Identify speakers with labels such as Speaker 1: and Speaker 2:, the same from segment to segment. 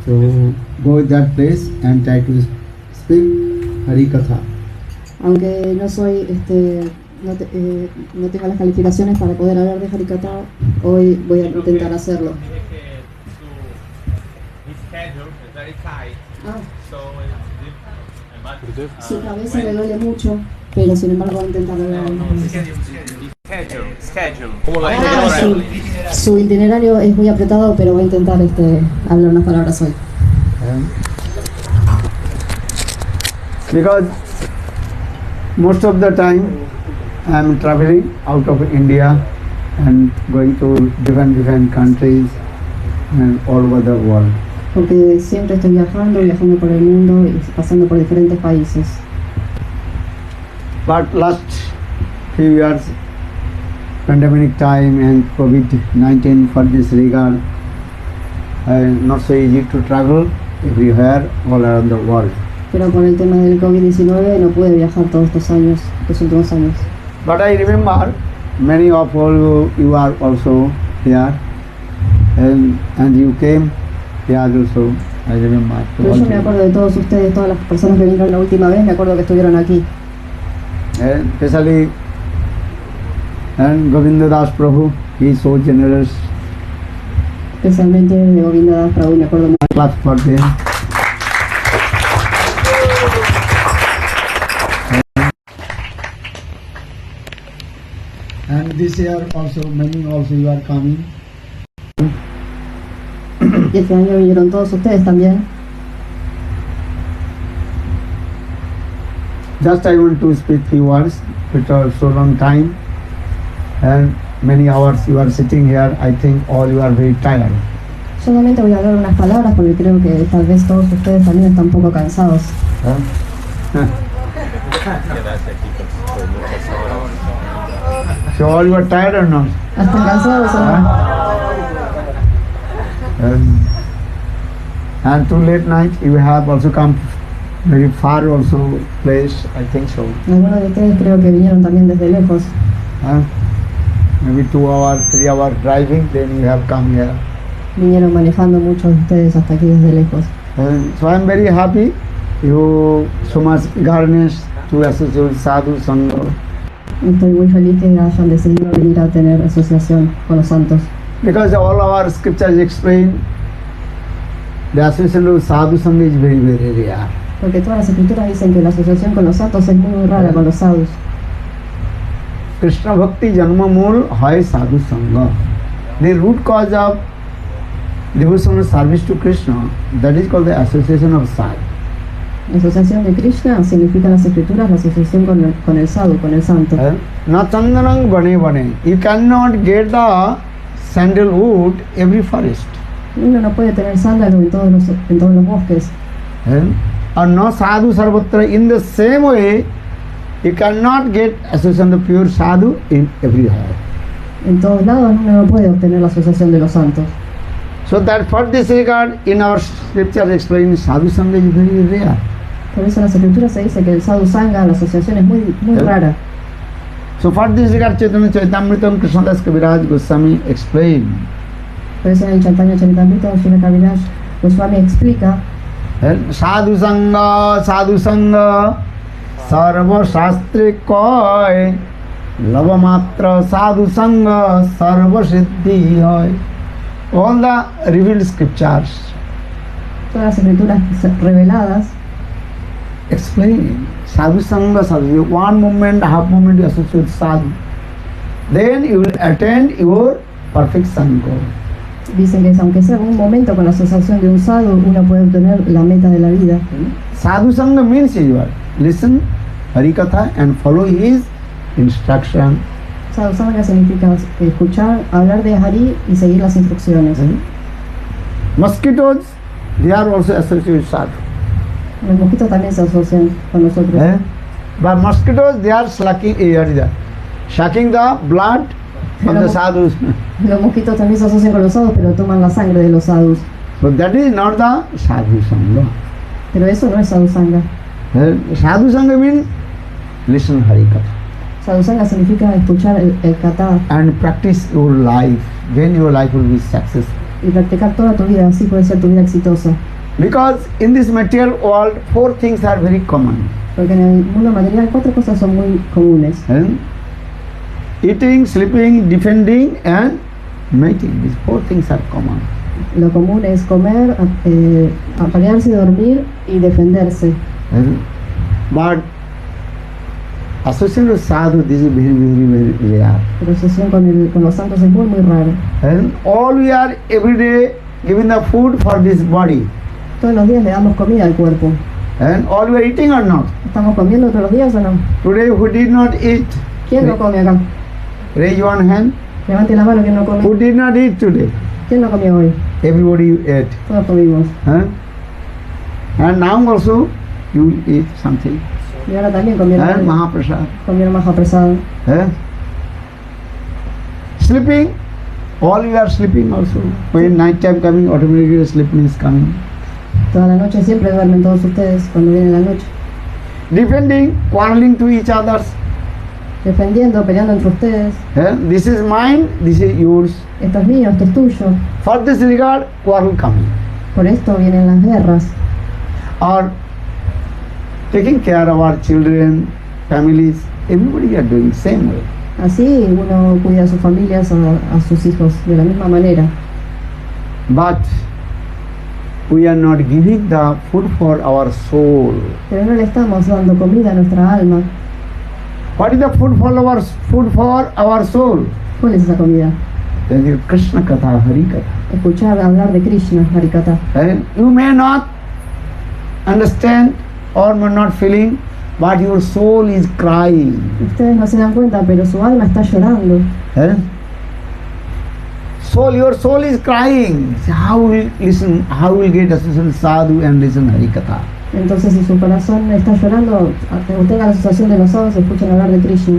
Speaker 1: So go to that place and try to speak Hari Katha.
Speaker 2: Aunque no soy, no tengo las calificaciones para poder hablar de Harikatha, hoy voy a intentar hacerlo. Su cabeza le duele mucho, pero sin embargo voy a intentar hablar. Su itinerario es muy apretado, pero voy a intentar hablar unas palabras hoy.
Speaker 1: Because most of the time I am traveling out of India and going to different countries and all over the world.
Speaker 2: Porque siempre estoy viajando por el mundo y pasando por diferentes países.
Speaker 1: But last few years, pandemic time and COVID-19 for this regard, not so easy to travel everywhere all around the world.
Speaker 2: Pero por el tema del COVID-19 no pude viajar todos estos años, los últimos años.
Speaker 1: But I remember many of all you are also here and you came here also. I remember.
Speaker 2: Pero yo me acuerdo de todos ustedes, todas las personas que vinieron la última vez, me acuerdo que estuvieron aquí.
Speaker 1: Especially and Govinda Das Prabhu, he is so generous.
Speaker 2: Especialmente de Govinda Das Prabhu, me acuerdo mucho.
Speaker 1: Clap for them. And this year also, many also you are coming.
Speaker 2: Y este año vinieron todos ustedes también.
Speaker 1: Just I want to speak few words, because so long time and many hours you are sitting here. I think all you are very tired.
Speaker 2: Solamente voy a hablar unas palabras porque creo que tal vez todos ustedes también están un poco cansados.
Speaker 1: So all you are tired or not?
Speaker 2: ¿Están cansados o no?
Speaker 1: And too late night you have also come very far also place, I think so.
Speaker 2: Algunos de ustedes creo que vinieron también desde lejos.
Speaker 1: Maybe 2 hours, 3 hours driving, then you have come here.
Speaker 2: Vinieron manejando muchos de ustedes hasta aquí desde lejos.
Speaker 1: So I am very happy you so much eagerness to associate Sadhu-sanga.
Speaker 2: Estoy muy feliz que hayan decidido venir a tener asociación con los santos.
Speaker 1: Because all our scriptures explain the association with Sadhu-sanga is very, very rare.
Speaker 2: Porque todas las escrituras dicen que la asociación con los santos es muy rara con los sadhus.
Speaker 1: kṛṣṇa-bhakti-janma-mūla haya sadhu-sanga. The root cause of devotional service to Krishna, that is called the association of sadhu.
Speaker 2: La asociación de Krishna significa las escrituras la asociación con el sadhu, con el santo.
Speaker 1: Na chandanam bane bane. You cannot get the sandalwood every forest.
Speaker 2: Uno no puede tener sándalo en todos los bosques.
Speaker 1: And no sadhu sarvatra. In the same way, you cannot get association of pure sadhu in everywhere.
Speaker 2: En todos lados uno no puede obtener la asociación de los santos.
Speaker 1: So that for this regard, in our scriptures explain sadhu-sanga is very rare.
Speaker 2: Por eso en las escrituras se dice que el sadhu-sanga, la asociación es muy rara.
Speaker 1: So for this regard, ceto-darpaṇa-mārjanaṁ Krishna-das Kaviraj Goswami explained.
Speaker 2: Por eso en el Chaitanya Charitamrita Srila Kaviraj Goswami explica
Speaker 1: sadhu-sanga, sadhu-sanga, sarva śāstra koi, lava matra sadhu-sanga, sarva siddhi hoy. All the revealed scriptures,
Speaker 2: todas las escrituras reveladas
Speaker 1: explain sadhu-sanga, sadhu. One moment, half moment you associate with sadhu, then you will attain your perfect sanga.
Speaker 2: Dicen que aunque sea un momento con la asociación de un sadhu, uno puede obtener la meta de la vida.
Speaker 1: Sadhu-sanga means you are listen Hari Katha and follow his instruction.
Speaker 2: Sadhu-sanga significa escuchar, hablar de Hari y seguir las instrucciones.
Speaker 1: Mosquitoes, they are also associated with sadhu.
Speaker 2: Los mosquitos también se asocian con nosotros.
Speaker 1: But mosquitoes, they are sucking the blood of the sadhus.
Speaker 2: Los mosquitos también se asocian con los sadhus, pero toman la sangre de los sadhus.
Speaker 1: But that is not the sadhu-sanga.
Speaker 2: Pero eso no es sadhu-sanga.
Speaker 1: Sadhu-sanga means listen Hari Katha.
Speaker 2: Sadhu-sanga significa escuchar el katha
Speaker 1: And practice your life, then your life will be successful.
Speaker 2: y practicar toda tu vida, así puede ser tu vida exitosa.
Speaker 1: Because in this material world, 4 things are very common.
Speaker 2: Porque en el mundo material 4 cosas son muy comunes.
Speaker 1: Eating, sleeping, defending and mating. These 4 things are common.
Speaker 2: Lo común es comer, aparearse, dormir y defenderse.
Speaker 1: But association with sadhu, this is very, very, very rare.
Speaker 2: La asociación con los santos es muy, muy raro.
Speaker 1: And all we are every day giving the food for this body.
Speaker 2: Todos los días le damos comida al cuerpo.
Speaker 1: And all we are eating or not?
Speaker 2: ¿Estamos comiendo todos los días o no?
Speaker 1: Today who did not eat?
Speaker 2: ¿Quién no come acá?
Speaker 1: Raise one hand.
Speaker 2: Levante la mano, ¿quién no
Speaker 1: Who
Speaker 2: come?
Speaker 1: did not eat today?
Speaker 2: ¿Quién no comió hoy?
Speaker 1: Everybody ate.
Speaker 2: Todos comimos.
Speaker 1: And now also you will eat something.
Speaker 2: Y ahora también comieron algo.
Speaker 1: Mahaprasad.
Speaker 2: Comieron mahaprasad.
Speaker 1: Sleeping. All you are sleeping also. When night time coming, automatically sleeping is coming.
Speaker 2: Toda la noche siempre duermen todos ustedes cuando viene la noche.
Speaker 1: Defending, quarreling to each others.
Speaker 2: Defendiendo, peleando entre ustedes.
Speaker 1: This is mine, this is yours.
Speaker 2: Esto es mío, esto es tuyo.
Speaker 1: For this regard, quarrel coming.
Speaker 2: Por esto vienen las guerras.
Speaker 1: Or taking care of our children, families, everybody are doing same way.
Speaker 2: Así uno cuida a sus familias, a sus hijos, de la misma manera.
Speaker 1: But we are not giving the food for our soul.
Speaker 2: Pero no le estamos dando comida a nuestra alma.
Speaker 1: What is the food for our soul?
Speaker 2: ¿Cuál es esa comida?
Speaker 1: Then your Kṛṣṇa katha, Hari katha.
Speaker 2: Escuchar hablar de Krishna, Harikatha.
Speaker 1: And you may not understand or may not feeling, but your soul is crying.
Speaker 2: Ustedes no se dan cuenta, pero su alma está llorando.
Speaker 1: Your soul is crying. How will listen? How will get association with sadhu and listen Hari katha?
Speaker 2: Entonces, si su corazón está llorando, tenga la asociación de los sadhus, escuchen hablar de Krishna.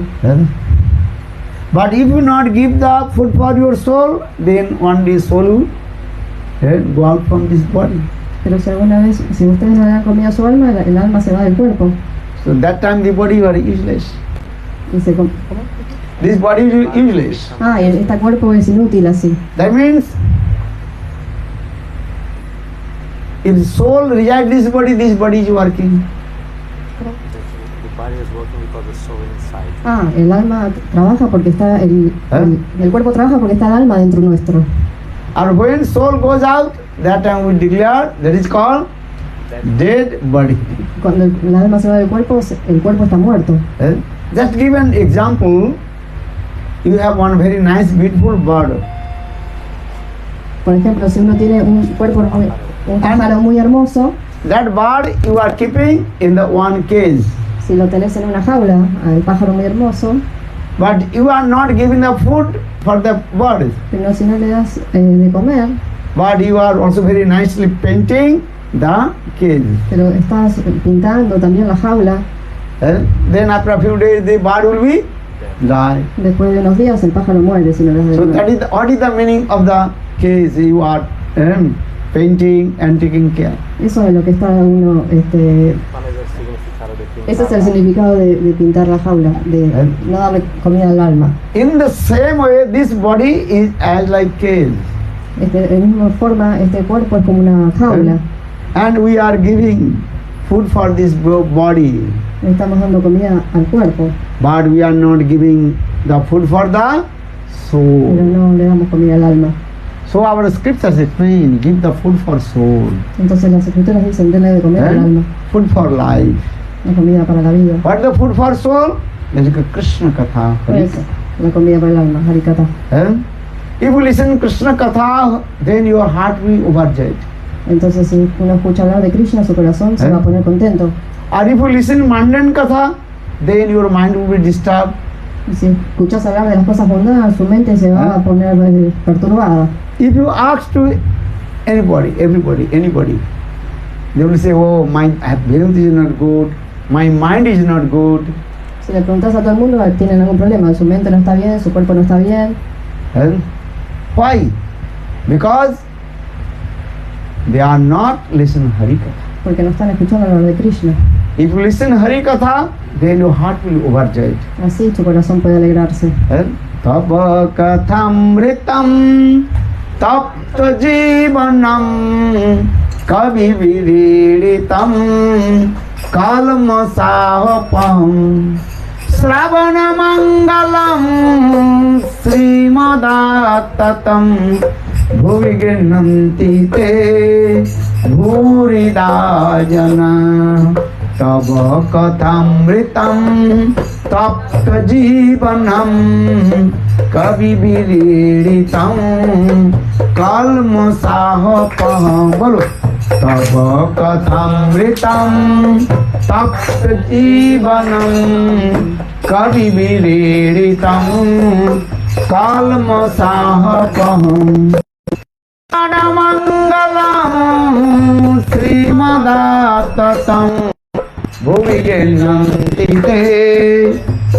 Speaker 1: But if you not give the food for your soul, then one day soul will go out from this body.
Speaker 2: Pero si alguna vez, si ustedes no le dan comida a su alma, el alma se va del cuerpo.
Speaker 1: So that time the body was useless.
Speaker 2: Y ¿cómo?
Speaker 1: This body is useless.
Speaker 2: Ah, y este cuerpo es inútil así.
Speaker 1: That means if soul rejects this body is working.
Speaker 3: The body is working because the soul inside.
Speaker 2: Ah, el alma trabaja porque está el cuerpo trabaja porque está el alma dentro nuestro.
Speaker 1: And when soul goes out, that time we declare that is called dead body.
Speaker 2: Cuando el alma se va del cuerpo, el cuerpo está muerto.
Speaker 1: Just give an example. You have one very nice, beautiful bird.
Speaker 2: Por ejemplo, si uno tiene un pájaro muy hermoso,
Speaker 1: that bird you are keeping in the one cage.
Speaker 2: Si lo tenés en una jaula, al pájaro muy hermoso,
Speaker 1: but you are not giving the food for the bird.
Speaker 2: Pero si no le das de comer,
Speaker 1: but you are also very nicely painting the cage.
Speaker 2: Pero estás pintando también la jaula.
Speaker 1: Then after a few days the bird will be die.
Speaker 2: Después de unos días el pájaro muere si no le das de comer.
Speaker 1: So what is the meaning of the cage you are painting and taking care?
Speaker 2: Eso es lo que está uno ese es el significado de pintar la jaula, de no darle comida al alma.
Speaker 1: In the same way, this body is as like cage.
Speaker 2: De la misma forma, este cuerpo es como una jaula.
Speaker 1: And we are giving food for this body.
Speaker 2: Le estamos dando comida al cuerpo.
Speaker 1: But we are not giving the food for the soul.
Speaker 2: Pero no le damos comida al alma.
Speaker 1: So our scriptures explain, give the food for soul.
Speaker 2: Entonces las escrituras dicen, denle de comer al alma.
Speaker 1: Food for life.
Speaker 2: La comida para la vida.
Speaker 1: What the food for soul? That is Kṛṣṇa katha.
Speaker 2: La comida para el alma, Harikatha.
Speaker 1: If you listen Kṛṣṇa katha, then your heart will be overjoyed.
Speaker 2: Entonces si uno escucha hablar de Krishna, su corazón se va a poner contento.
Speaker 1: Or if you listen mundane katha, then your mind will be disturbed.
Speaker 2: Y si escuchas hablar de las cosas mundanas, su mente se va a poner perturbada.
Speaker 1: If you ask to anybody, they will say, oh, my health is not good, my mind is not good.
Speaker 2: Si le preguntas a todo el mundo, tienen algún problema, su mente no está bien, su cuerpo no está bien.
Speaker 1: Why? Because they are not listening Hari katha.
Speaker 2: Porque no están escuchando hablar de Krishna.
Speaker 1: If you listen Hari katha, then your heart will be overjoyed.
Speaker 2: Así tu corazón puede alegrarse.
Speaker 1: Tava kathāmṛtaṁ tapta-jīvanaṁ kavi-virīditam kalma-sāvapam Śravana-mangalam Srimad-attatam bhuvi grinhanti te bhurida jana tava kathaṃ tapta-jīvanaṁ kavi-virīditam kalma-sāvapam bolo tava kathaṃ tapta-jīvanaṁ kavi-virīditam kalma-sāvapam Vana Maharaja Srimad-attatam bhuvi grinhanti te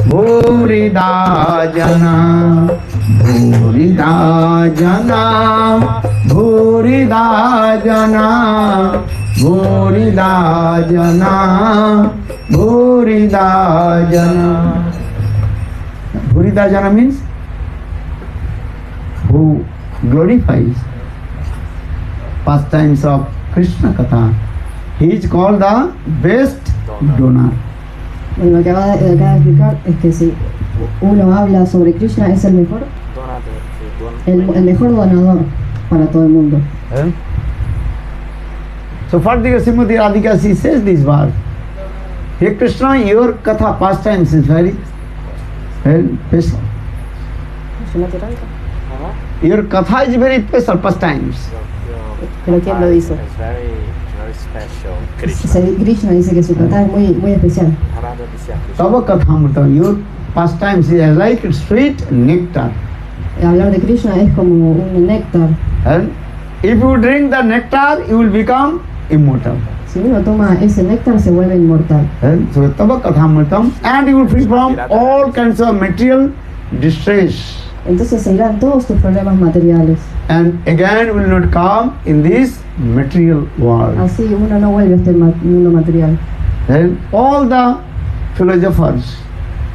Speaker 1: bhurida jana bhurida jana bhurida jana bhurida jana bhurida jana bhurida jana means who glorifies pastimes of Krishna katha. He is called the best donor.
Speaker 2: Bueno, lo que acaba de explicar es que si uno habla sobre Krishna es el mejor donador para todo el mundo.
Speaker 1: So for the Srimati Radhika, she says this verse. Hey Krishna, your katha pastimes is very special. Your katha is very special pastimes.
Speaker 2: Pero ¿quién lo dice?
Speaker 3: It's very special.
Speaker 2: Krishna dice que su katha es muy especial.
Speaker 3: Tava
Speaker 1: kathāmṛtaṁ, your pastimes is like sweet nectar.
Speaker 2: Hablar de Krishna es como un néctar.
Speaker 1: And if you drink the nectar, you will become immortal.
Speaker 2: Si uno toma ese néctar se vuelve inmortal.
Speaker 1: And so tava kathāmṛtaṁ, and you will free from all kinds of material distress.
Speaker 2: Entonces se irán todos tus problemas materiales.
Speaker 1: And again will not come in this material world.
Speaker 2: Así uno no vuelve a este mundo material.
Speaker 1: And all the philosophers,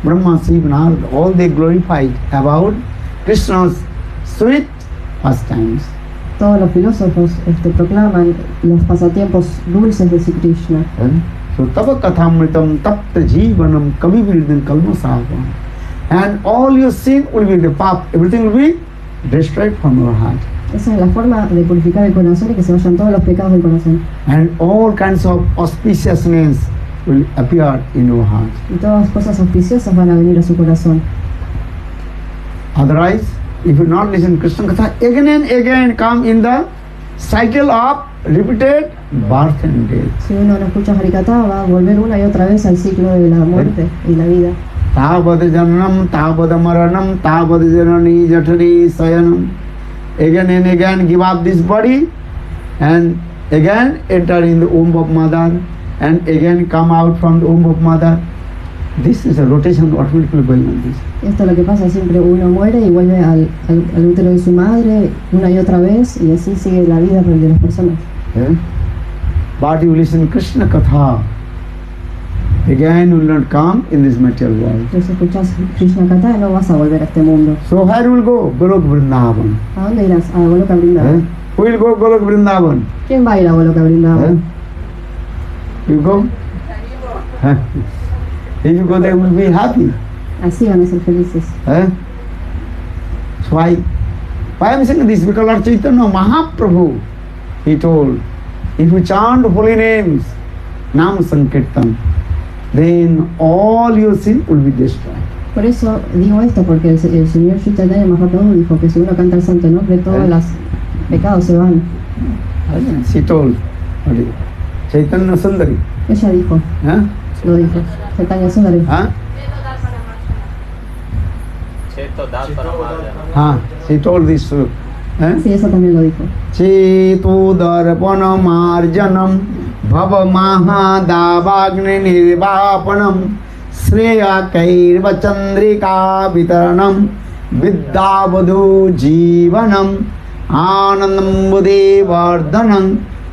Speaker 1: Brahma, Shiva, Narada, all they glorified about Krishna's sweet pastimes.
Speaker 2: Todos los filósofos proclaman los pasatiempos dulces de Sri Krishna.
Speaker 1: And so tava kathāmṛtaṁ tapta-jīvanaṁ kavi-virīditam kalma-sāvapam. And all your sin will be the path, everything will be destroyed from your heart.
Speaker 2: Esa es la forma de purificar el corazón y que se vayan todos los pecados del corazón.
Speaker 1: And all kinds of auspiciousness will appear in your heart.
Speaker 2: Y todas cosas auspiciosas van a venir a su corazón.
Speaker 1: Otherwise, if you not listen to Krishna katha, again and again come in the cycle of repeated birth and death.
Speaker 2: Si uno no escucha Harikatha, va a volver una y otra vez al ciclo de la muerte y la vida.
Speaker 1: Tāvada-jananam, tāvada-maranam, tāvada-janani jatari sayanam. Again and again give up this body and again enter in the womb of mother and again come out from the womb of mother. This is a rotation automatically going on this.
Speaker 2: Esto es lo que pasa siempre, uno muere y vuelve al útero de su madre una y otra vez y así sigue la vida de las personas.
Speaker 1: But you listen Krishna katha, again will not come in this material world.
Speaker 2: Si escuchas Krishna katha no vas a volver a este mundo.
Speaker 1: So where will go? Golok Vrindavan.
Speaker 2: ¿A dónde irás? A Goloka Vrindavan.
Speaker 1: Who will go Golok Vrindavan?
Speaker 2: ¿Quién va a ir a Goloka Vrindavan?
Speaker 1: You go? If you go, they will be happy.
Speaker 2: Así van a ser felices.
Speaker 1: So why I am saying this? Because Lord Chaitanya Mahaprabhu, he told, if you chant holy names, Nama-sankirtana, then all your sin will be destroyed.
Speaker 2: Por eso digo esto, porque el Señor Sri Chaitanya Mahaprabhu dijo que si uno canta el santo nombre, todos los pecados se van.
Speaker 1: She told, Chaitanya Sundari.
Speaker 2: Ella dijo, lo dijo, Chaitanya Sundari.
Speaker 3: Ceto-darpaṇa-mārjanaṁ.
Speaker 1: She told this.
Speaker 2: Sí, eso también lo dijo.
Speaker 1: ceto-darpaṇa-mārjanaṁ bhava-mahādāvagni-nirvāpanam śrēya-kairva-chandrika-vitaranam viddāvadhu-jīvanam ānandam-budhe-vardhanam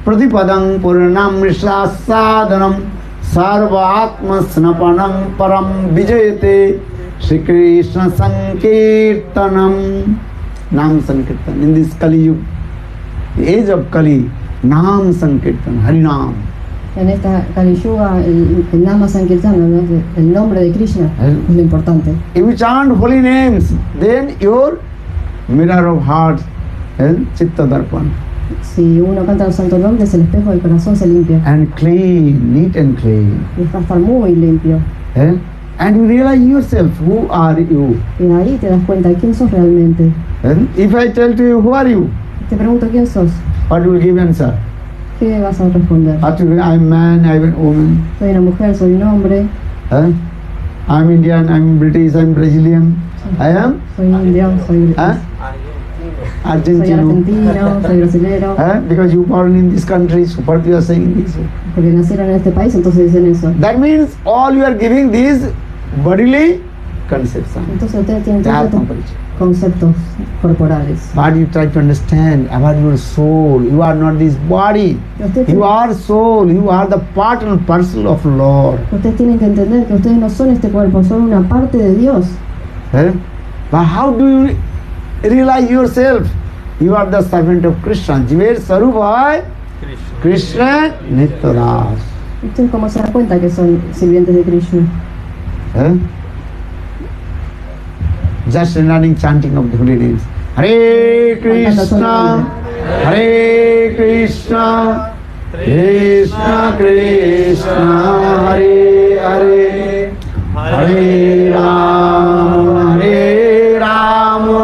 Speaker 1: pratipadam puranam-rishāsādhanam sarva-ātma-snapanam param vijayate Sri Krsna-sankirtanam. Nama-sankirtana. In this Kali-yuga, the age of Kali, Nama-sankirtana, Harinam.
Speaker 2: En esta Kali-yuga, el Nama-sankirtana, ¿no? El nombre de Krishna es lo importante.
Speaker 1: If you chant holy names, then your mirror of heart and ceto-darpaṇa.
Speaker 2: Si uno canta los santos nombres, el espejo del corazón se limpia.
Speaker 1: And clean, neat and clean.
Speaker 2: Y va a estar muy limpio.
Speaker 1: And you realize yourself, who are you?
Speaker 2: Y ahí te das cuenta de quién sos realmente.
Speaker 1: If I tell to you, who are you?
Speaker 2: Te pregunto quién sos.
Speaker 1: What will you give answer?
Speaker 2: ¿Qué vas a responder?
Speaker 1: I'm man, I'm a woman.
Speaker 2: Soy una mujer, soy un hombre.
Speaker 1: I'm Indian, I'm British, I'm Brazilian. I am?
Speaker 2: Soy indio, soy soy argentino, soy brasilero.
Speaker 1: Because you born in this country, so what you are saying this?
Speaker 2: Porque nacieron en este país, entonces dicen eso.
Speaker 1: That means all you are giving these bodily concepts.
Speaker 2: Entonces ustedes tienen todos estos conceptos corporales.
Speaker 1: But you try to understand about your soul. You are not this body. You are soul. You are the part and parcel of Lord.
Speaker 2: Ustedes tienen que entender que ustedes no son este cuerpo, son una parte de Dios.
Speaker 1: But how do you realize yourself? You are the servant of Kṛṣṇa. Jīvera sarūpa Kṛṣṇa nitya-dāsa.
Speaker 2: ¿Ustedes cómo se dan cuenta que son sirvientes de Krishna?
Speaker 1: Just learning chanting of the holy names. Hare Krishna, Hare Krishna, Krishna Krishna, Hare Hare, Hare Rama, Hare Rama,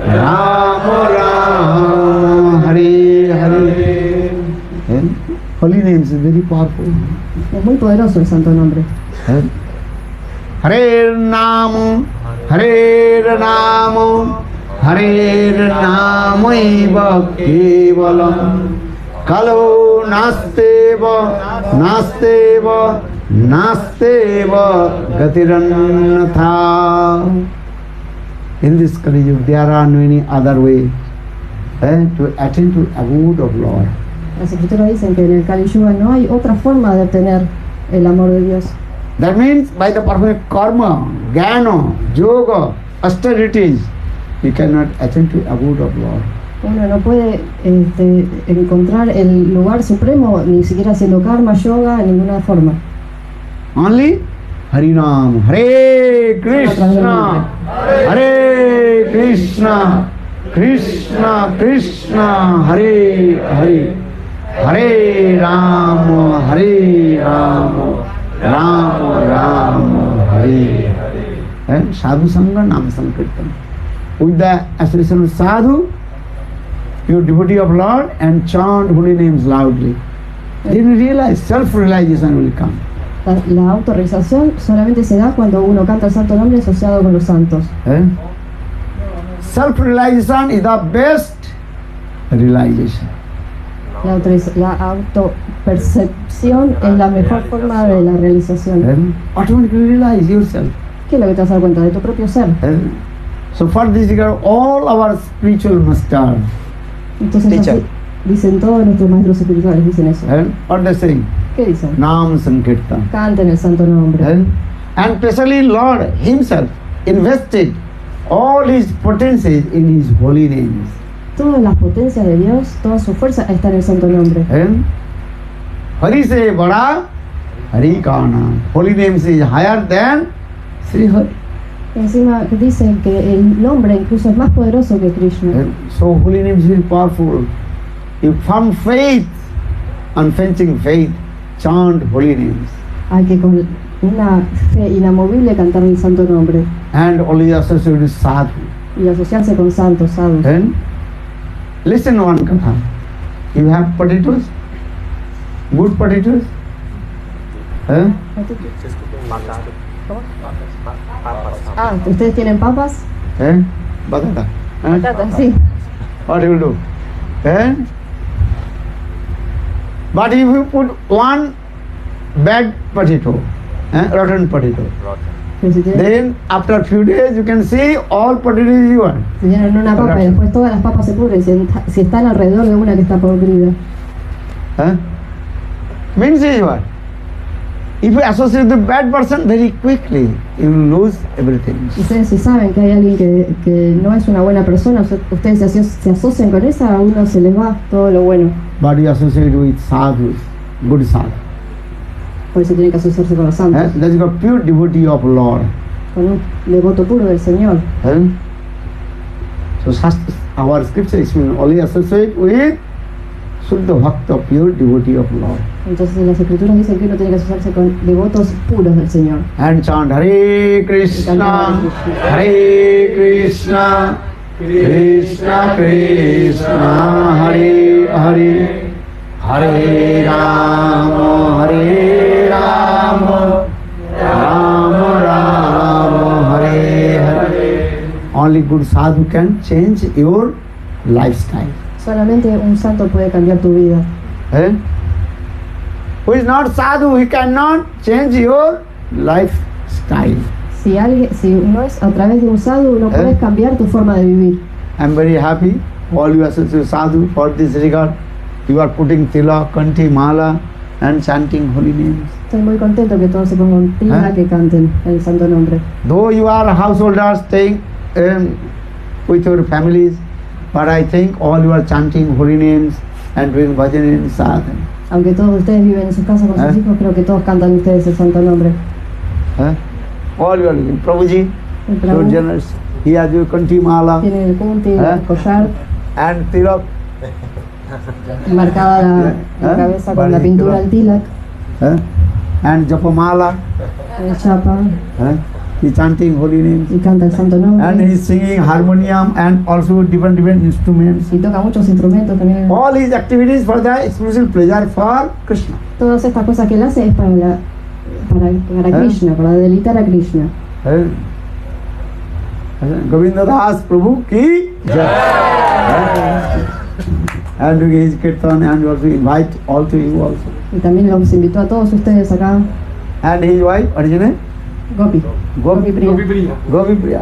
Speaker 1: Rama Rama, Hare Hare. Holy names is very powerful.
Speaker 2: Es muy poderoso el santo nombre.
Speaker 1: Hare Nama, Hare Nama, Hare Nama eva kevalam, Kalo nasteva, nasteva, nasteva gatirannatha. In this Kali-yuga, there are no any other way to attain to abode of Lord.
Speaker 2: Las escrituras dicen que en el Kali-yuga no hay otra forma de obtener el amor de Dios.
Speaker 1: That means by the perfect karma, jnana, yoga, austerities, you cannot attain to abode of Lord.
Speaker 2: Uno no puede encontrar el lugar supremo ni siquiera haciendo karma, yoga, en ninguna forma.
Speaker 1: Only Harinam, Hare Krishna, Hare Krishna, Krishna Krishna, Hare Hare, Hare Rama, Hare Rama, Rama Rama, Hare Hare. And Sadhu-sanga, Nama-sankirtana. With the association of sadhu, you are devotee of Lord and chant holy names loudly. Then you realize self-realization will come.
Speaker 2: La autorrealización solamente se da cuando uno canta el santo nombre asociado con los santos.
Speaker 1: Self-realization is the best realization.
Speaker 2: La autopercepción es la mejor forma de la realización.
Speaker 1: Automatically realize yourself.
Speaker 2: ¿Qué es lo que te vas a dar cuenta? De tu propio ser.
Speaker 1: So for this regard, all our spiritual masters,
Speaker 2: entonces así, dicen todos nuestros maestros espirituales, dicen eso.
Speaker 1: What they saying?
Speaker 2: ¿Qué dicen?
Speaker 1: Nama-sankirtana.
Speaker 2: Canten el santo nombre.
Speaker 1: And especially Lord himself invested all his potencies in his holy names.
Speaker 2: Todas las potencias de Dios, toda su fuerza está en el santo nombre.
Speaker 1: Hari se bada, Hari kana. Holy names is higher than Sri Hari.
Speaker 2: Encima dicen que el nombre incluso es más poderoso que Krishna.
Speaker 1: So holy names is very powerful. You form faith, unflinching faith, chant holy names.
Speaker 2: Hay que con una fe inamovible cantar el santo nombre.
Speaker 1: And only associated with sadhu.
Speaker 2: Y asociarse con santos, sadhus.
Speaker 1: Listen one katha. You have potatoes? Good potatoes?
Speaker 2: ¿Ustedes tienen papas?
Speaker 1: Batata.
Speaker 2: Patatas, sí.
Speaker 1: What you will do? But if you put one bad potato, rotten potato, then after a few days you can see all potatoes you want.
Speaker 2: Si tienen una papa y después todas las papas se pudren si están alrededor de una que está podrida.
Speaker 1: Means is what? if you associate with a bad person, very quickly you will lose everything.
Speaker 2: Ustedes si saben que hay alguien que no es una buena persona, ustedes se asocian con esa, a uno se les va todo lo bueno.
Speaker 1: But you associate with sadhus, good sadhu.
Speaker 2: Por eso tienen que asociarse con los santos.
Speaker 1: That is called pure devotee of Lord.
Speaker 2: Con un devoto puro del Señor.
Speaker 1: So our scripture is only associate with Suddha Bhakta, pure devotee of Lord.
Speaker 2: Entonces las escrituras dicen que uno tiene que asociarse con devotos puros del Señor.
Speaker 1: And chant Hare Krishna, Hare Krishna, Krishna Krishna, Hare Hare, Hare Rama, Hare Rama, Rama Rama, Hare Hare. Only good sadhu can change your lifestyle.
Speaker 2: Solamente un santo puede cambiar tu vida.
Speaker 1: Who is not sadhu, he cannot change your lifestyle.
Speaker 2: Si no es a través de un sadhu, no puedes cambiar tu forma de vivir.
Speaker 1: I am very happy, all you associate sadhu for this regard. You are putting tilak, kanthi, mala and chanting holy names.
Speaker 2: Estoy muy contento que todos se pongan tila, que canten el santo nombre.
Speaker 1: Though you are householders staying with your families, but I think all you are chanting holy names and doing bhajan and sadhana.
Speaker 2: Aunque todos ustedes viven en sus casas con sus hijos, creo que todos cantan ustedes el santo nombre.
Speaker 1: All you are doing. Prabhuji, so generous. He has your kanthi mala.
Speaker 2: Tiene el kunti, el collar.
Speaker 1: And tilak.
Speaker 2: Marcada la cabeza con la pintura al tilak.
Speaker 1: And japamala.
Speaker 2: El chapa.
Speaker 1: He chanting holy names.
Speaker 2: Y canta el santo nombre.
Speaker 1: And he is singing harmonium and also different instruments.
Speaker 2: Y toca muchos instrumentos también.
Speaker 1: All his activities for the exclusive pleasure for Krishna.
Speaker 2: Todas estas cosas que él hace es para Krishna, para deleitar a Krishna.
Speaker 1: Govinda Das Prabhu ki jai. And doing his kirtan and also invite all to you also.
Speaker 2: Y también los invitó a todos ustedes acá.
Speaker 1: And his wife, Arjuna?
Speaker 2: Gopi Priya.
Speaker 1: Gopi Priya.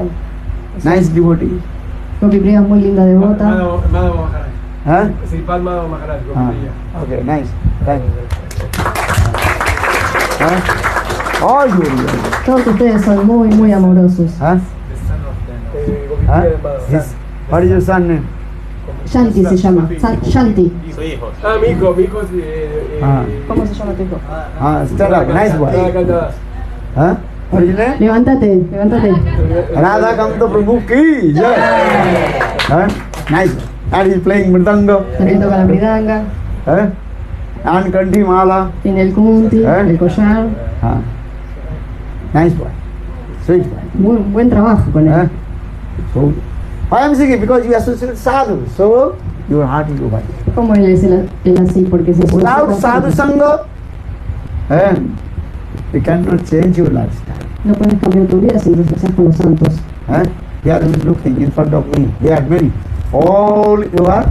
Speaker 1: Nice devotee.
Speaker 2: Gopi Priya es muy linda devota.
Speaker 3: Madhya Maharaja. Sri Maharaja, Gopi Priya.
Speaker 1: Okay, nice. Thank you. All you.
Speaker 2: Todos ustedes son muy amorosos.
Speaker 1: What is your son name?
Speaker 2: Shanti se llama. Shanti.
Speaker 3: Su hijo.
Speaker 4: Mi hijo
Speaker 2: ¿Cómo se llama tu hijo?
Speaker 1: Stand up, nice boy. What is your name?
Speaker 2: Levántate.
Speaker 1: Radha Kamta Prabhu ki jai. Nice. And he is playing mridanga.
Speaker 2: También toca la mridanga.
Speaker 1: And kanthi mala.
Speaker 2: Tiene el kunti, el collar.
Speaker 1: Nice boy. Sweet boy.
Speaker 2: Muy buen trabajo con él.
Speaker 1: So, I am saying because you associate sadhu, so your heart will go by.
Speaker 2: ¿Cómo él es así? Porque se
Speaker 1: Without sadhu-sanga, you cannot change your lifestyle.
Speaker 2: No puedes cambiar tu vida si no te asocias con los santos.
Speaker 1: They are looking in front of me. They are many. All you are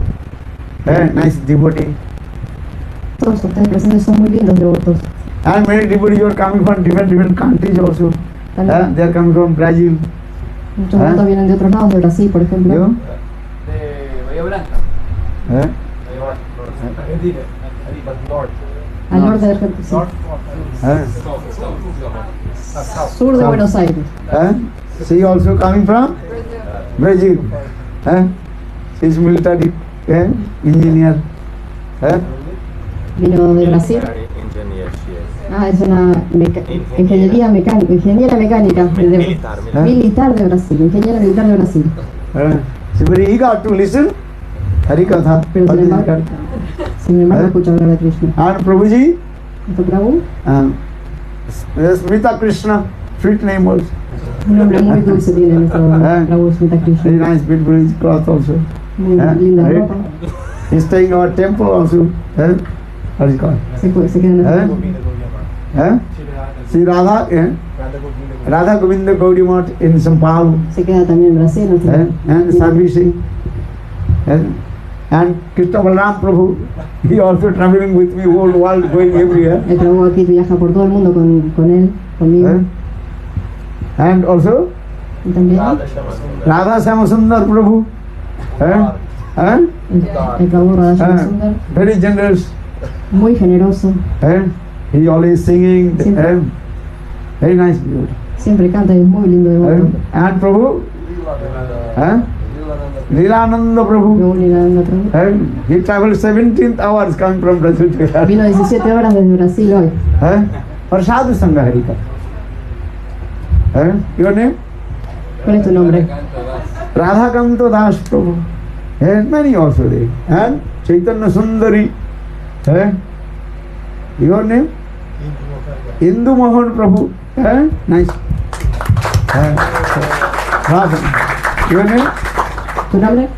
Speaker 1: nice devotee.
Speaker 2: Todos ustedes presentes son muy lindos devotos.
Speaker 1: And many devotees are coming from different countries also. They are coming from Brazil.
Speaker 2: Muchos devotos vienen de otros lados, de Brasil, por ejemplo.
Speaker 4: De Bahía Blanca. Argentina.
Speaker 2: Al norte de Argentina. Sur de Buenos Aires.
Speaker 1: She also coming from Brazil. She is military engineer.
Speaker 2: Vino de Brasil. Es una ingeniera mecánica. Militar de Brasil. Ingeniera militar de Brasil.
Speaker 1: She very eager to listen Hari katha.
Speaker 2: Pero sin embargo escucha hablar de Krishna.
Speaker 1: And Prabhuji,
Speaker 2: Prabhu,
Speaker 1: Smita Krishna, sweet name also.
Speaker 2: Un nombre muy dulce tiene nuestro Prabhu Smita
Speaker 1: Very
Speaker 2: Krishna.
Speaker 1: nice, beautiful his cloth also.
Speaker 2: Muy linda
Speaker 1: Right?
Speaker 2: ropa.
Speaker 1: He's staying in our temple also. What is it called?
Speaker 2: Se queda en el
Speaker 1: Sri Radha, Radha Govinda Gaudi Math in São Paulo.
Speaker 2: Se queda también en Brasil.
Speaker 1: And servicing. And Kṛṣṇa Prabhu, he also traveling with me whole world, going everywhere.
Speaker 2: El Prabhu aquí viaja por todo el mundo con él, conmigo.
Speaker 1: And also
Speaker 2: Y también
Speaker 1: Radha Syamasundar Prabhu.
Speaker 2: el Prabhu Radha Sundar,
Speaker 1: Very generous.
Speaker 2: muy generoso.
Speaker 1: He always singing.
Speaker 2: Siempre.
Speaker 1: Very nice beauty.
Speaker 2: Siempre canta y es muy lindo devoto.
Speaker 1: And Prabhu? Lilananda Prabhu.
Speaker 2: Prabhu Lilananda Prabhu.
Speaker 1: He traveled 17 hours coming from Brazil to here.
Speaker 2: Vino 17 horas desde Brasil hoy.
Speaker 1: For Sadhu-sanga Harika. Your name?
Speaker 2: ¿Cuál es tu nombre?
Speaker 1: Radhakanto Das Prabhu. Many also there. And Chaitanya Sundari. Your name? Indu Mohan Prabhu. Nice. Your name?
Speaker 2: ¿Tu nombre?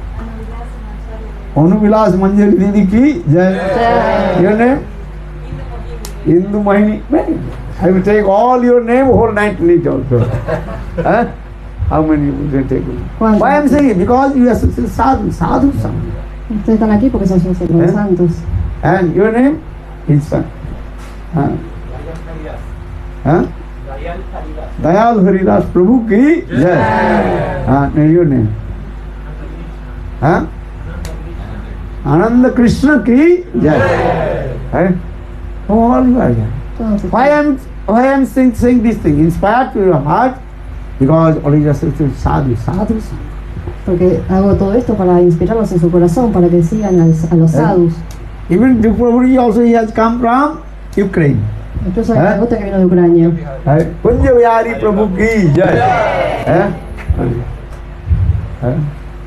Speaker 1: Anuvilas Manjari Didi ki Jai. Your name? Indu Mahini. I will take all your name whole night need also. How many will they take?
Speaker 2: ¿Cuántos?
Speaker 1: Why I am saying it? Because you are sadhu-sanga.
Speaker 2: Ustedes están aquí porque son nosotros santos.
Speaker 1: And your name is Dayal Haridas Prabhu ki Jai. And your name? Ananda Krishna ki Jai. All you are here. Why I am saying this thing? Inspired to your heart, because all you just sadhu.
Speaker 2: Porque hago todo esto para inspirarlos en su corazón, para que sigan a los sadhus.
Speaker 1: Even Prabhu also he has come from Ukraine.
Speaker 2: Incluso hay un devoto que vino de Ucrania.
Speaker 1: Kunja Vihari Prabhu ki Jai.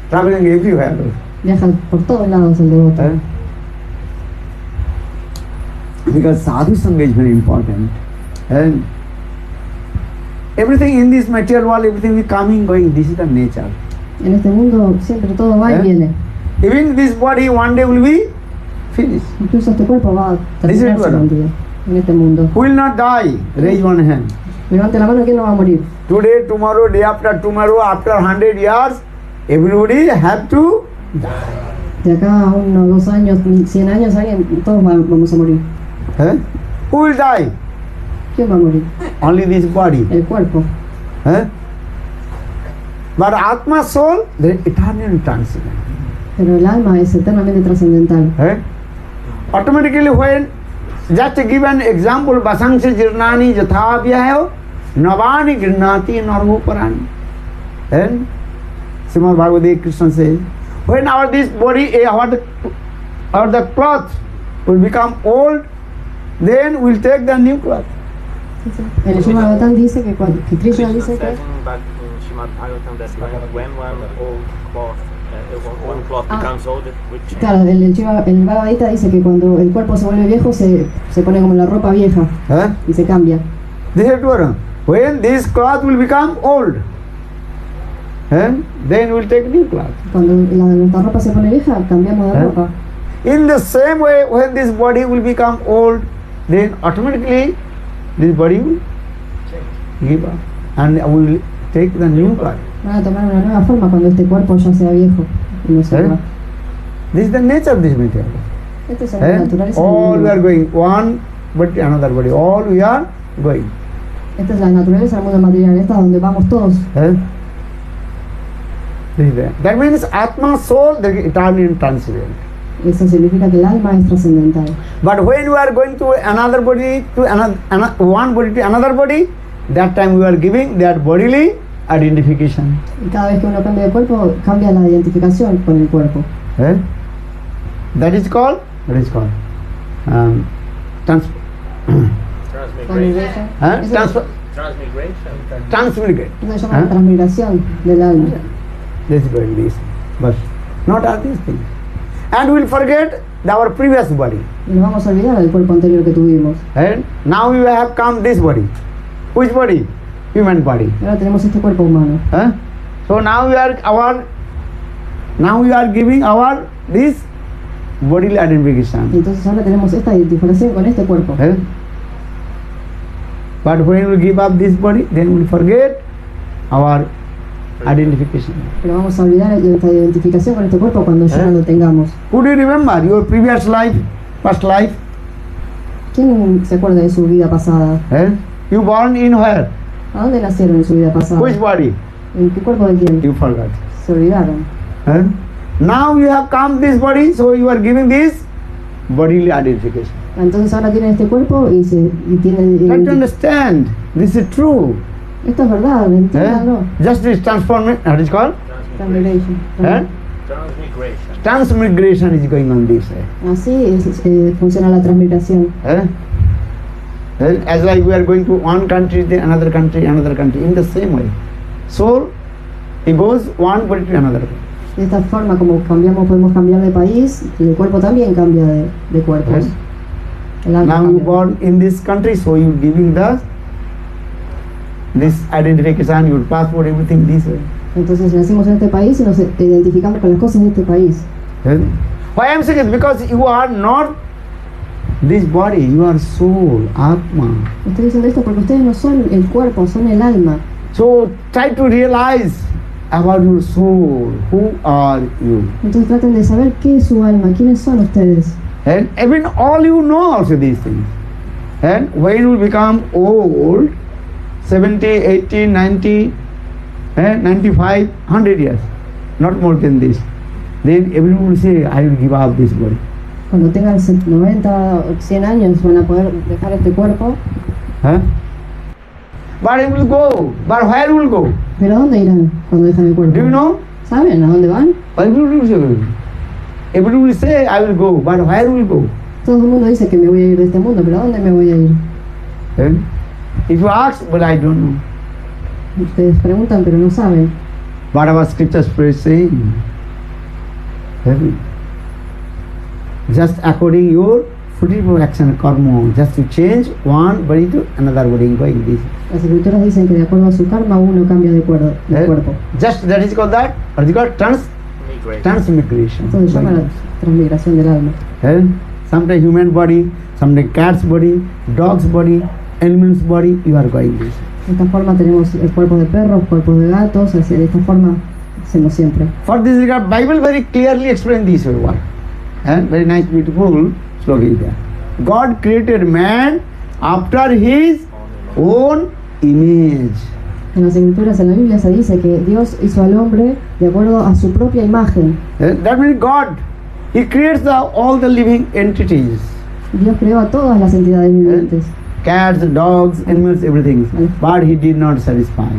Speaker 1: Traveling everywhere.
Speaker 2: Viajan por todos lados el devoto.
Speaker 1: Because sadhu-sanga is very important. And everything in this material world, everything is coming, going, this is the nature.
Speaker 2: En este mundo siempre todo va y viene.
Speaker 1: Even this body one day will be finished.
Speaker 2: Incluso este cuerpo va a terminarse un día en este mundo.
Speaker 1: Who will not die? Raise one hand.
Speaker 2: Levante la mano, ¿quién no va a morir?
Speaker 1: Today, tomorrow, day after tomorrow, after 100 years, everybody have to die.
Speaker 2: De acá a unos 2 años, 100 años, todos vamos a morir.
Speaker 1: Who will die?
Speaker 2: ¿Quién va a morir?
Speaker 1: Only this body.
Speaker 2: El cuerpo.
Speaker 1: But Atma soul, they are eternal and transcendent.
Speaker 2: Pero el alma es eternamente trascendental.
Speaker 1: Automatically when, just to give an example, Vasangsha Jirnani Jathabhyayo Navani Girnati Narvuparani. Then Srimad Bhagavad Krishna says, when our this body, or the cloth will become old, then we'll take the new cloth.
Speaker 2: El Srimad Bhagavatam dice que Krishna dice que
Speaker 3: when one cloth becomes old,
Speaker 2: claro, el Bhagavad Gita dice que cuando el cuerpo se vuelve viejo se pone como la ropa vieja y se cambia.
Speaker 1: When this cloth will become old, then we'll take new cloth.
Speaker 2: Cuando nuestra ropa se pone vieja, cambiamos de ropa.
Speaker 1: In the same way, when this body will become old, then automatically this body will give up and will take the new body.
Speaker 2: Van a tomar una nueva forma cuando este cuerpo ya sea viejo y no se va.
Speaker 1: This is the nature of this material.
Speaker 2: Esta es la naturaleza.
Speaker 1: All we are going, one body, another body, all we are going.
Speaker 2: Esta es la naturaleza del mundo material, esta es donde vamos todos.
Speaker 1: That means Atma, soul, they are eternal and transcendent.
Speaker 2: Eso significa que el alma es trascendental.
Speaker 1: But when you are going to another body, to one body to another body, that time we are giving that bodily identification.
Speaker 2: Y cada vez que uno cambia de cuerpo, cambia la identificación con el cuerpo.
Speaker 1: That is called
Speaker 3: transmigration.
Speaker 1: Transmigration.
Speaker 2: Eso se llama la transmigración del alma.
Speaker 1: This is going this, but not all these things. And we will forget our previous body.
Speaker 2: Y nos vamos a olvidar del cuerpo anterior que tuvimos.
Speaker 1: And now we have come this body. Which body? Human body.
Speaker 2: Ahora tenemos este cuerpo humano.
Speaker 1: So now we are giving our this bodily identification.
Speaker 2: Entonces ahora tenemos esta identificación con este cuerpo.
Speaker 1: But when we give up this body, then we forget our identification.
Speaker 2: Pero vamos a olvidar nuestra identificación con este cuerpo cuando ya no lo tengamos.
Speaker 1: Could you remember your previous life, past life?
Speaker 2: ¿Quién se acuerda de su vida pasada?
Speaker 1: You born in where?
Speaker 2: ¿A dónde nacieron en su vida pasada?
Speaker 1: Which body?
Speaker 2: ¿En qué cuerpo de quién?
Speaker 1: You forgot.
Speaker 2: Se olvidaron.
Speaker 1: Now you have come this body, so you are giving this bodily identification.
Speaker 2: Entonces ahora tienen este cuerpo y tienen...
Speaker 1: Try to understand. This is true.
Speaker 2: Esto es verdad, entiéndanlo.
Speaker 1: Just this transformation, what is called?
Speaker 2: Transmigration.
Speaker 3: Transmigration.
Speaker 1: Transmigration is going on this.
Speaker 2: Así funciona la transmigración.
Speaker 1: As like we are going to one country, then another country, in the same way. Soul, it goes one body to another.
Speaker 2: De esta forma, como podemos cambiar de país, el cuerpo también cambia de cuerpos. El alma
Speaker 1: Now you
Speaker 2: cambia.
Speaker 1: born in this country, so you giving this identification, your passport, everything this way.
Speaker 2: Entonces nacimos en este país y nos identificamos con las cosas de este país.
Speaker 1: Why I am saying it? Because you are not this body, you are soul, Atma.
Speaker 2: Estoy diciendo esto porque ustedes no son el cuerpo, son el alma.
Speaker 1: So try to realize about your soul. Who are you?
Speaker 2: Entonces traten de saber qué es su alma, quiénes son ustedes.
Speaker 1: And even all you know also these things. And when you become old, 70, 80, 90, 95, 100 years, not more than this, then everyone will say, I will give up this body.
Speaker 2: Cuando tengan 90 o 100 años van a poder dejar este cuerpo.
Speaker 1: But it will go. But where will go?
Speaker 2: ¿Pero a dónde irán cuando dejan el cuerpo?
Speaker 1: Do you know?
Speaker 2: ¿Saben a dónde van?
Speaker 1: Everyone will say, I will go. But where will go?
Speaker 2: Todo el mundo dice que me voy a ir de este mundo, pero ¿a dónde me voy a ir?
Speaker 1: If you ask, well, I don't know.
Speaker 2: Ustedes preguntan, pero no saben.
Speaker 1: What our scriptures saying? Just according your fruitful action karma, just to change one body to another body, going this.
Speaker 2: Las escrituras dicen que de acuerdo a su karma uno cambia de cuerpo.
Speaker 1: Just that is called that. What is called transmigration.
Speaker 2: Esto se llama la transmigración del alma.
Speaker 1: Someday human body, someday cat's body, dog's body, animal's body, you are going this.
Speaker 2: De esta forma tenemos el cuerpo de perros, cuerpos de gatos, así de esta forma hacemos siempre.
Speaker 1: For this regard, Bible very clearly explains this one. Very nice, beautiful slogan. God created man after his own image.
Speaker 2: En las escrituras, en la Biblia se dice que Dios hizo al hombre de acuerdo a su propia imagen.
Speaker 1: That means God, He creates all the living entities.
Speaker 2: Dios creó a todas las entidades vivientes.
Speaker 1: Cats, dogs, animals, everything. But He did not satisfy.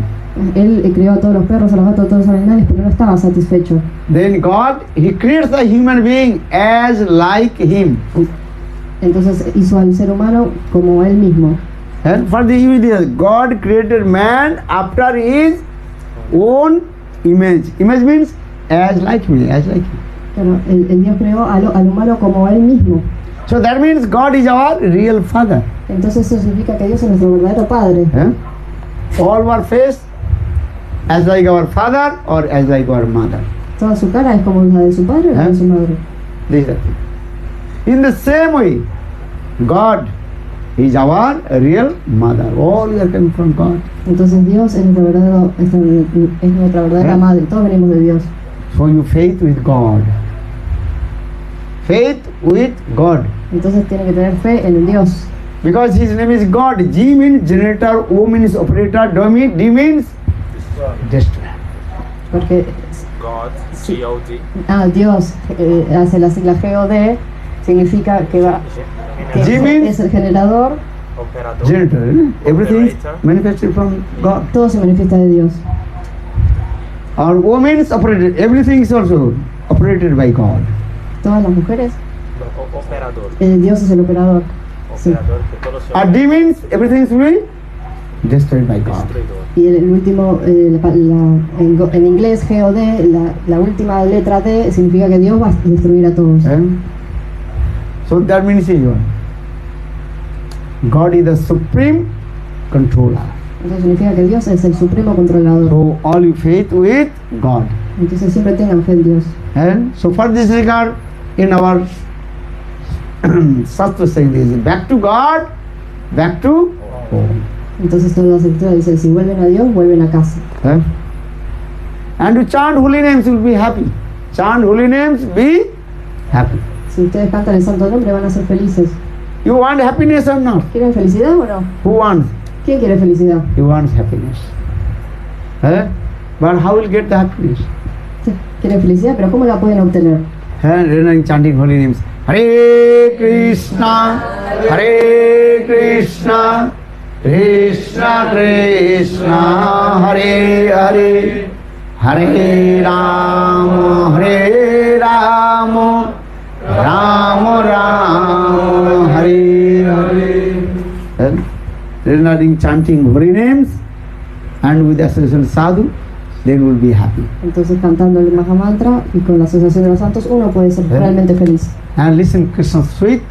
Speaker 2: Él creó a todos los perros, a los gatos, a todos los animales, pero no estaba satisfecho.
Speaker 1: Then God, He creates the human being as like Him.
Speaker 2: Entonces hizo al ser humano como Él mismo.
Speaker 1: And for the evidence, God created man after His own image. Image means as like me, as like Him.
Speaker 2: Pero el Dios creó al humano como Él mismo.
Speaker 1: So that means God is our real Father.
Speaker 2: Entonces eso significa que Dios es nuestro verdadero Padre.
Speaker 1: All were faced as like our father or as like our mother.
Speaker 2: Toda su cara es como la de su padre o la de su madre.
Speaker 1: These are things. In the same way, God is our real mother. All we are coming from God.
Speaker 2: Entonces Dios es nuestra verdadera madre. Todos venimos de Dios.
Speaker 1: So you faith with God. Faith with God.
Speaker 2: Entonces tiene que tener fe en el Dios.
Speaker 1: Because His name is God. G means generator, O means operator, D means destroyer.
Speaker 2: Porque
Speaker 3: God, G-O-D.
Speaker 2: Dios hace la sigla G-O-D, significa que es el generador.
Speaker 3: Operador.
Speaker 1: Generator. Everything is manifested from God.
Speaker 2: Todo se manifiesta de Dios.
Speaker 1: Our O means operated. Everything is also operated by God.
Speaker 2: Todas las mujeres.
Speaker 3: Operador.
Speaker 2: Dios es el operador. Sí.
Speaker 3: Operador que todo se
Speaker 1: D means everything is really destroyed by God.
Speaker 2: Y el último, en inglés G-O-D, la última letra D significa que Dios va a destruir a todos.
Speaker 1: So that means God is the supreme controller.
Speaker 2: Entonces significa que Dios es el supremo controlador.
Speaker 1: So all you faith with God.
Speaker 2: Entonces siempre tengan fe en Dios.
Speaker 1: And so for this regard, in our Shastra saying this, back to God, back to home.
Speaker 2: Entonces todas las escrituras dicen, si vuelven a Dios, vuelven a casa.
Speaker 1: And to chant holy names, you will be happy. Chant holy names, be happy.
Speaker 2: Si ustedes cantan el santo nombre, van a ser felices.
Speaker 1: You want happiness or not?
Speaker 2: ¿Quieren felicidad o no?
Speaker 1: Who wants?
Speaker 2: ¿Quién quiere felicidad?
Speaker 1: He wants happiness. But how will get the happiness?
Speaker 2: Sí, quieren felicidad, pero ¿cómo la pueden obtener?
Speaker 1: Chanting holy names. Hare Krishna, Hare Krishna, Krishna Krishna, Hare Hare, Hare Rama, Hare Rama, Rama Rama, Hare Hare. Then, regarding chanting holy names and with the association of sadhu, they will be happy.
Speaker 2: Entonces cantando el Mahamantra y con la asociación de los santos uno puede ser realmente feliz.
Speaker 1: And listen Krishna's sweet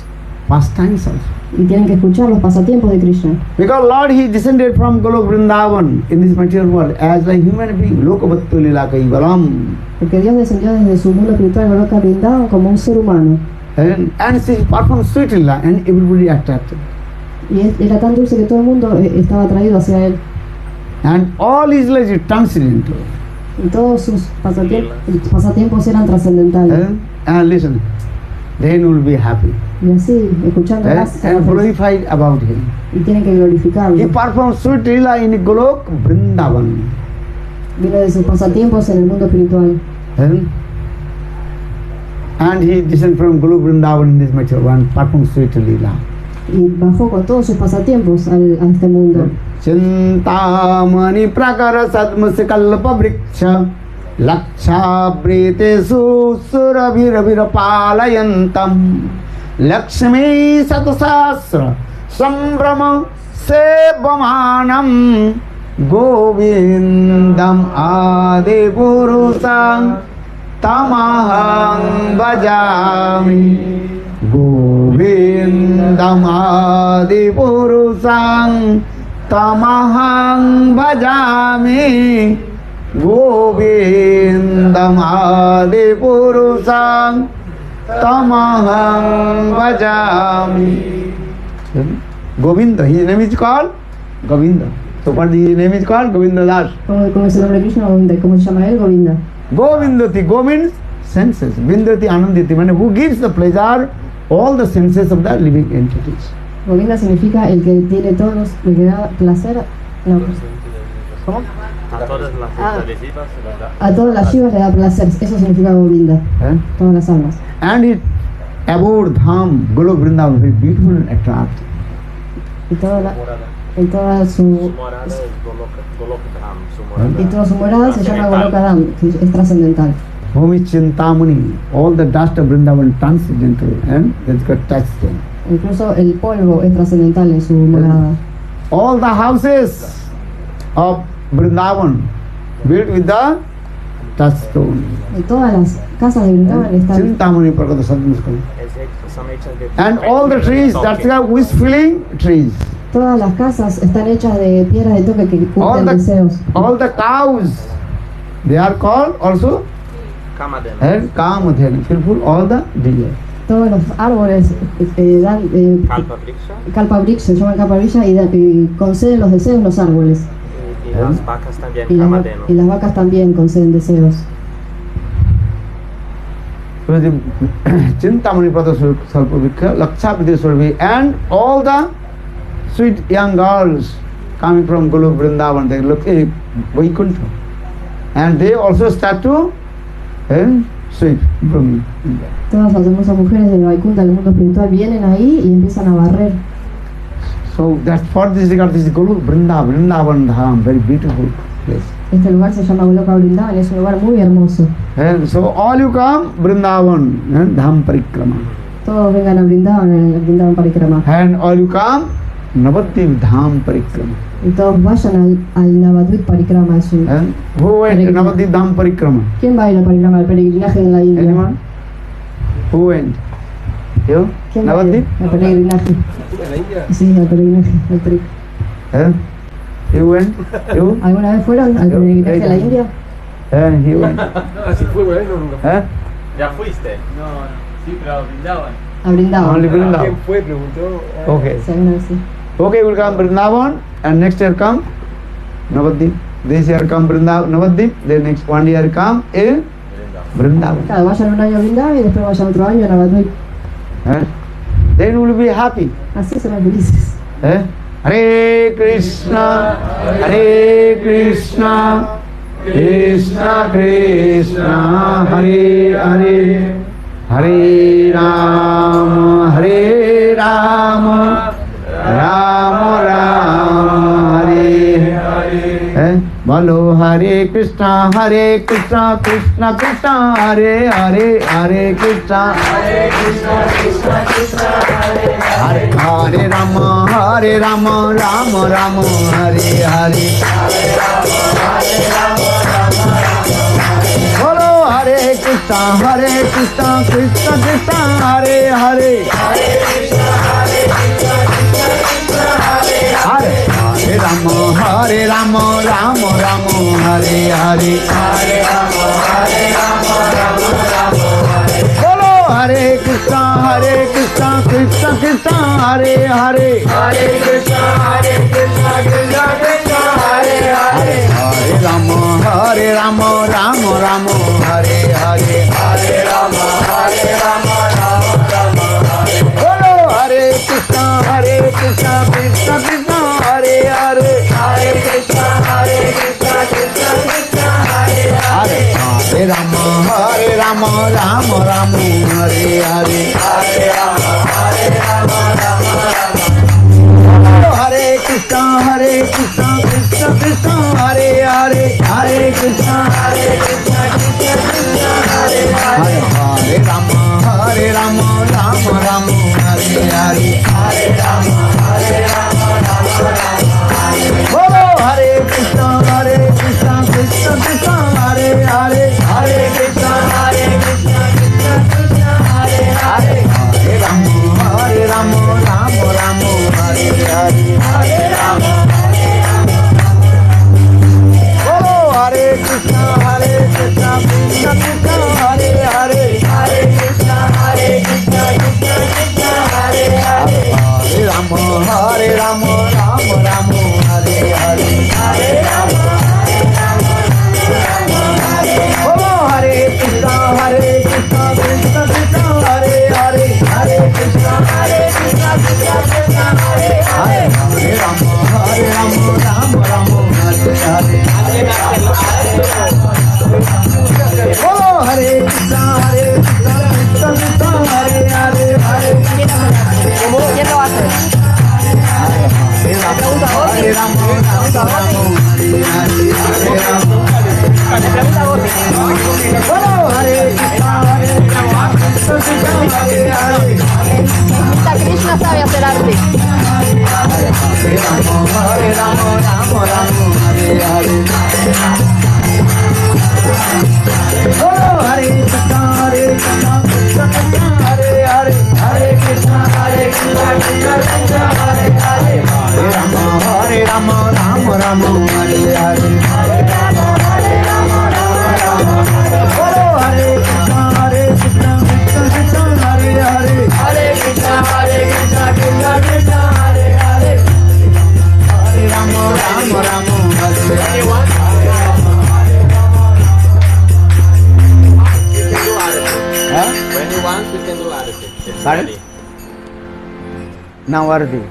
Speaker 1: pastimes also.
Speaker 2: Y tienen que escuchar los pasatiempos de Krishna.
Speaker 1: Because Lord, He descended from Golok Vrindavan in this material world as a human being. Lokabhattu-lila kaivalam.
Speaker 2: Porque Dios descendió desde su mundo espiritual Goloka Vrindavan como un ser humano.
Speaker 1: And He performed sweet lila and everybody attracted.
Speaker 2: Y era tan dulce que todo el mundo estaba atraído hacia él.
Speaker 1: And all His lives is transcendental.
Speaker 2: Y todos sus pasatiempos eran trascendentales.
Speaker 1: And listen, then will be happy.
Speaker 2: Y así, escuchando
Speaker 1: and glorified about Him.
Speaker 2: Y tienen que glorificarlo.
Speaker 1: He performed sweet lila in Golok Vrindavan.
Speaker 2: Vino de sus pasatiempos en el mundo espiritual.
Speaker 1: And He descended from Golok Vrindavan in this material world and performed sweet lila.
Speaker 2: Y bajó con todos sus pasatiempos a este mundo.
Speaker 1: Chintamani prakara sadmasi kalpa vriksha laksha pritesu surabhira palayantam lakshmi satasasra sambrama sevamanam govindam adi purusam tamaham bhajami Govindam adi purusam tamaham bhajami Govindam adi purusam tamaham bhajami. Govinda, his name is called Govinda. So what his name is called? Govinda Das.
Speaker 2: ¿Cómo es el nombre de Krishna? Govinda. ¿Cómo se llama él? Govinda.
Speaker 1: Govindati, Go means senses. Vindati Ananditi, means who gives the pleasure all the senses of the living entities.
Speaker 2: Govinda significa el que tiene todos, el que da placer. No. ¿Cómo? A todas las jivas le da placer. Eso significa Govinda. Todas las almas.
Speaker 1: And it abode Dham, Golok Vrindavan, very beautiful and attractive.
Speaker 2: Y toda su morada se llama Golokadam, que es trascendental.
Speaker 1: Bhumi Chintamani, all the dust of Vrindavan transcendental and that's got touchstone.
Speaker 2: Incluso el polvo es trascendental en su morada.
Speaker 1: All the houses of Vrindavan built with the touchstone.
Speaker 2: Y todas las casas de Vrindavan están.
Speaker 1: Chintamani Prakata Sadmuskala. And all the trees, that's the wish-filling trees.
Speaker 2: Todas las casas están hechas de piedras de toque que cumplen deseos.
Speaker 1: All the cows, they are called also and Kamadhen, fulfill all the desires.
Speaker 2: Todos los árboles dan kalpa-vriksha, se llaman kalpa-vriksha y conceden los deseos los árboles.
Speaker 3: Y las vacas también,
Speaker 2: y las vacas también conceden deseos.
Speaker 1: Chintamani Prata Salpavikha, Laksha Vidya and all the sweet young girls coming from Golok Vrindavan, they look at Vaikuntha. And they also start to sweep from India.
Speaker 2: Todas las hermosas mujeres de Vaikuntha, del mundo espiritual, vienen ahí y empiezan a barrer.
Speaker 1: So that's for this regard, this is Golok Vrindavan Dham, very beautiful place.
Speaker 2: Este lugar se llama Goloka Vrindavan, es un lugar muy hermoso.
Speaker 1: And so all you come Vrindavan and Dham Parikrama.
Speaker 2: Todos vengan a Vrindavan Parikrama.
Speaker 1: And all you come Navadvip Dham Parikrama.
Speaker 2: Y todos vayan al Navadvip Parikrama.
Speaker 1: And who went to Navadvip Dham Parikrama?
Speaker 2: ¿Quién va a ir al Parikrama, al peregrinaje en la India?
Speaker 1: Anyone? Who went? You? Navadvip?
Speaker 2: Al peregrinaje. Sí, al peregrinaje.
Speaker 1: You went? You?
Speaker 2: ¿Alguna vez fueron al peregrinaje a la India?
Speaker 1: He went.
Speaker 4: No, así fue, güey, no, nunca.
Speaker 3: ¿Ya fuiste?
Speaker 4: No, sí, pero brindaban.
Speaker 2: A Vrindavan.
Speaker 1: Only Vrindavan.
Speaker 4: ¿Quién fue? Preguntó.
Speaker 1: Okay.
Speaker 2: Sí, una vez sí.
Speaker 1: Okay, we'll come Vrindavan and next year come Navadvip. This year come Navadvip, then next 1 year come Vrindavan.
Speaker 2: Claro, vayan un año a Vrindavan y después vayan otro año a Navadvip.
Speaker 1: Then we'll be happy.
Speaker 2: Así serán felices.
Speaker 1: Hare Krishna, Hare Krishna, Krishna Krishna, Hare Hare, Hare Ram, Hare Ram, Ram Ram, Hare Hare. Bolo Hare Krishna, Krishna Krishna, Hare Hare, Hare Krishna, Krishna Krishna, Hare Hare. Hare Rama, Rama Rama, Hare Hare. Bolo Hare Krishna, Krishna Krishna, Hare Hare. Hare Rama, Rama Rama, Hare Hare. Bolo Hare Krishna, Krishna Krishna, Hare Hare. Hare Krishna, Krishna, Hare Hare. Hare Rama, Rama Rama, Hare Hare. Hare Rama, Rama Rama, Hare. Bolo Hare Krishna, Krishna Krishna, Hare Hare. Hare Krishna, Krishna Krishna, Hare Hare. Hare Rama, Rama Rama, Hare Hare. Hare Rama, Rama Rama. Hare Krishna, Krishna Krishna, Hare Hare. Hare Krishna, Krishna Krishna, Hare Hare. Hare Rama, Rama Rama, Hare Hare. Hare Rama, Rama Rama. Bolo Hare Krishna, Krishna Krishna, Hare Hare. Hare Krishna, Krishna Krishna, Hare Hare. Hare Rama, Rama Rama, Hare Hare. Hare Rama, Bolo Hare Krishna, Krishna Krishna, Hare Hare. Hare Krishna, Krishna Krishna, Hare Hare. Hare Rama, Rama Rama, Hare Hare. Hare Rama, Bolo Hare Krishna, Krishna Krishna, Hare Hare. Hare Krishna, Krishna Krishna, Hare Hare. Hare Rama, Rama Rama, Hare Hare. Bolo Hare Krishna, Krishna Krishna, Hare Hare. Hare
Speaker 5: ¿Quién lo hace?
Speaker 1: Hare Rama, Rama Hare Hare.
Speaker 5: Me pregunta a vos.
Speaker 1: Bolo Hare Krishna, Krishna Hare Hare.
Speaker 5: Esta Krishna sabe hacer arte.
Speaker 1: Hare Rama, Rama Rama, Hare Hare. Bolo Hare Krishna, Krishna Krishna, Hare Hare. Hare Krishna, Krishna Krishna, Hare Hare. Hare Rama, Rama Rama, Hare Hare. Hare Rama, Rama Rama. Bolo Hare Krishna, Krishna Krishna, Hare Hare. Hare Krishna, Krishna Krishna, Hare Hare. Hare Rama, Rama Rama, Hare Hare.
Speaker 3: When you want, you can do arati.
Speaker 1: Pardon? Now Arati.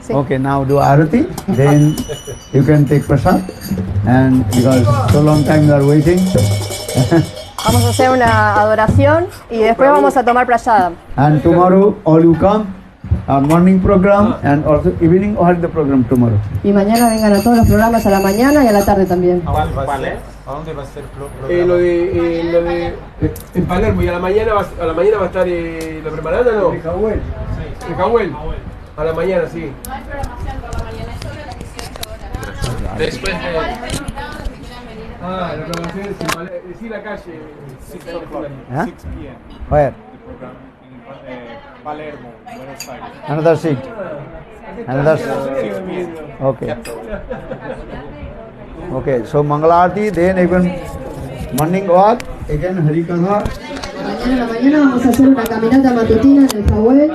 Speaker 5: Sí.
Speaker 1: Okay, now do Arati. Then you can take prasad. And because so long time you are waiting.
Speaker 5: Vamos a hacer una adoración y después vamos a tomar prasada.
Speaker 1: And tomorrow all you come. Our morning program and also evening or the program tomorrow.
Speaker 2: Y mañana vengan a todos los programas a la mañana y a la tarde también.
Speaker 3: ¿Cuál es? ¿A dónde va a ser el
Speaker 4: Lo de en Palermo, y a la mañana va a estar la preparada, ¿no? De Cahuel. De Cahuel. A la mañana, sí.
Speaker 6: No hay programación por la mañana, es sobre las 18 horas.
Speaker 3: Después
Speaker 4: La programación es en Palermo, sí, la calle.
Speaker 3: 6 o'clock.
Speaker 1: Huh?
Speaker 3: 6 p.m.
Speaker 1: Where?
Speaker 3: The program in Palermo, Buenos Aires.
Speaker 1: Another seat. Another
Speaker 3: 6 p.m.
Speaker 1: Okay. Okay, so Mangalarti, then even morning walk, again Hari Katha.
Speaker 2: Mañana en la mañana vamos a hacer una caminata matutina en el Cahuel.